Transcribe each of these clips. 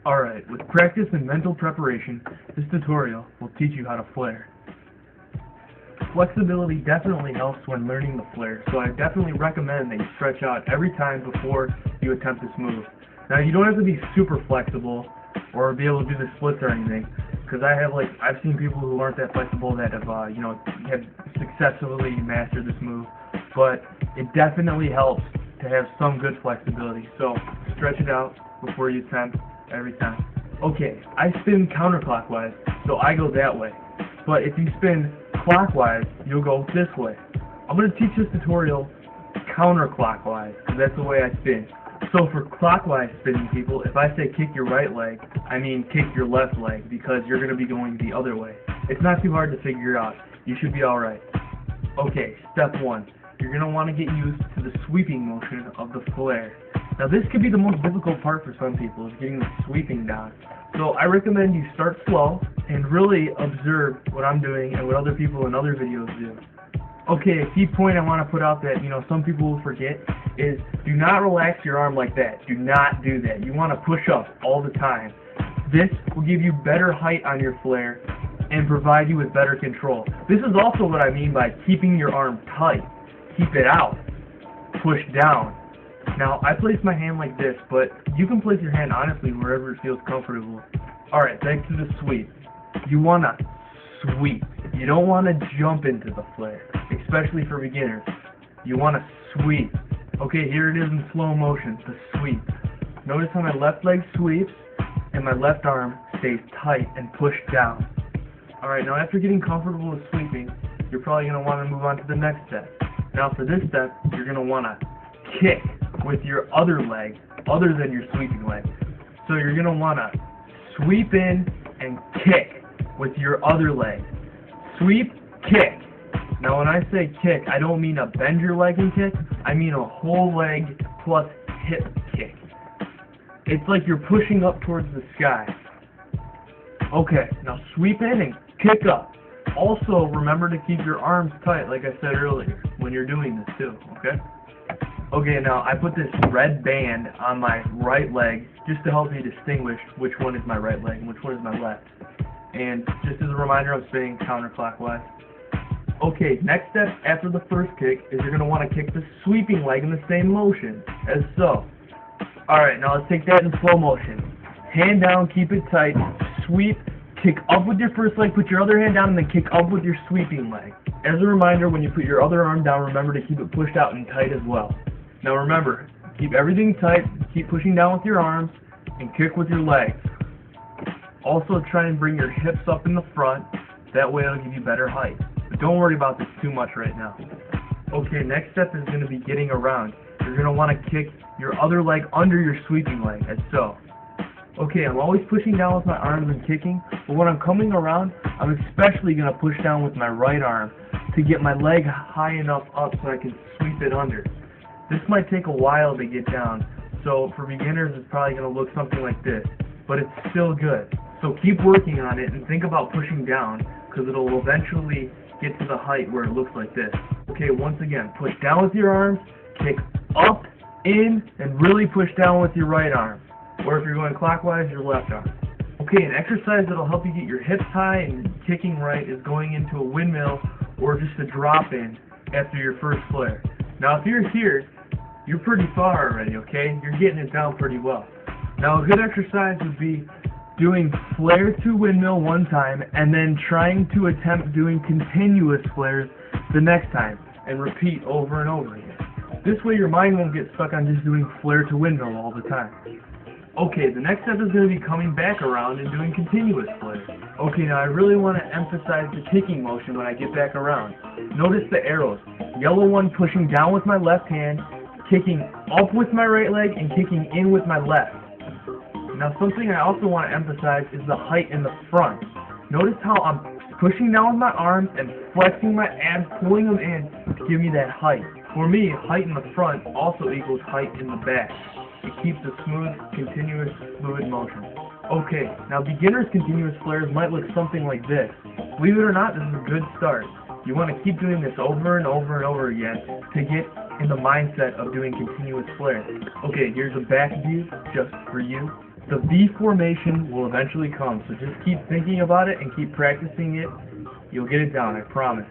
Alright, with practice and mental preparation, this tutorial will teach you how to flare. Flexibility definitely helps when learning the flare, so I definitely recommend that you stretch out every time before you attempt this move. Now, you don't have to be super flexible or be able to do the splits or anything, because I've seen people who aren't that flexible that have successfully mastered this move, but it definitely helps to have some good flexibility. So stretch it out before you attempt every time. Okay, I spin counterclockwise, so I go that way. But if you spin clockwise, you'll go this way. I'm going to teach this tutorial counterclockwise, because that's the way I spin. So for clockwise spinning people, if I say kick your right leg, I mean kick your left leg, because you're going to be going the other way. It's not too hard to figure out. You should be alright. Okay, step 1. You're going to want to get used to the sweeping motion of the flare. Now this could be the most difficult part for some people, is getting the sweeping down. So I recommend you start slow and really observe what I'm doing and what other people in other videos do. Okay, a key point I want to put out that some people will forget is do not relax your arm like that. Do not do that. You want to push up all the time. This will give you better height on your flare and provide you with better control. This is also what I mean by keeping your arm tight. Keep it out. Push down. Now, I place my hand like this, but you can place your hand honestly wherever it feels comfortable. Alright, back to the sweep. You want to sweep. You don't want to jump into the flare, especially for beginners. You want to sweep. Okay, here it is in slow motion, the sweep. Notice how my left leg sweeps and my left arm stays tight and pushed down. Alright, now after getting comfortable with sweeping, you're probably going to want to move on to the next step. Now for this step, you're going to want to kick with your other leg, other than your sweeping leg. So you're going to want to sweep in and kick with your other leg. Sweep, kick. Now when I say kick, I don't mean a bend your leg and kick, I mean a whole leg plus hip kick. It's like you're pushing up towards the sky. Okay, now sweep in and kick up. Also, remember to keep your arms tight, like I said earlier, when you're doing this too, okay? Okay, now I put this red band on my right leg just to help me distinguish which one is my right leg and which one is my left. And just as a reminder, I'm spinning counterclockwise. Okay, next step after the first kick is you're going to want to kick the sweeping leg in the same motion, as so. Alright, now let's take that in slow motion. Hand down, keep it tight, sweep, kick up with your first leg, put your other hand down, and then kick up with your sweeping leg. As a reminder, when you put your other arm down, remember to keep it pushed out and tight as well. Now remember, keep everything tight, keep pushing down with your arms, and kick with your legs. Also try and bring your hips up in the front, that way it'll give you better height. But don't worry about this too much right now. Okay, next step is going to be getting around. You're going to want to kick your other leg under your sweeping leg, as so. Okay, I'm always pushing down with my arms and kicking, but when I'm coming around, I'm especially going to push down with my right arm to get my leg high enough up so I can sweep it under. This might take a while to get down, so for beginners it's probably going to look something like this, but it's still good. So keep working on it and think about pushing down, because it'll eventually get to the height where it looks like this. Okay, once again, push down with your arms, kick up, in, and really push down with your right arm. Or if you're going clockwise, your left arm. Okay, an exercise that'll help you get your hips high and kicking right is going into a windmill or just a drop-in after your first flare. Now if you're here, you're pretty far already, okay? You're getting it down pretty well. Now a good exercise would be doing flare to windmill one time and then trying to attempt doing continuous flares the next time and repeat over and over again. This way your mind won't get stuck on just doing flare to windmill all the time. Okay, the next step is going to be coming back around and doing continuous flares. Okay, now I really want to emphasize the kicking motion when I get back around. Notice the arrows. Yellow one pushing down with my left hand, kicking up with my right leg, and kicking in with my left. Now something I also want to emphasize is the height in the front. Notice how I'm pushing down with my arms and flexing my abs, pulling them in to give me that height. For me, height in the front also equals height in the back. It keeps a smooth, continuous, fluid motion. Okay, now beginner's continuous flares might look something like this. Believe it or not, this is a good start. You want to keep doing this over and over and over again to get in the mindset of doing continuous flares. Okay, here's a back view just for you. The V formation will eventually come, so just keep thinking about it and keep practicing it. You'll get it down, I promise.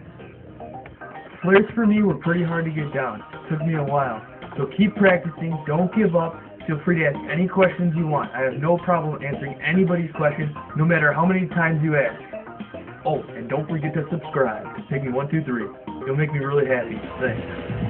Flares for me were pretty hard to get down. It took me a while. So keep practicing, don't give up. Feel free to ask any questions you want. I have no problem answering anybody's questions, no matter how many times you ask. Oh, and don't forget to subscribe to Pygmy123. You'll make me really happy. Thanks.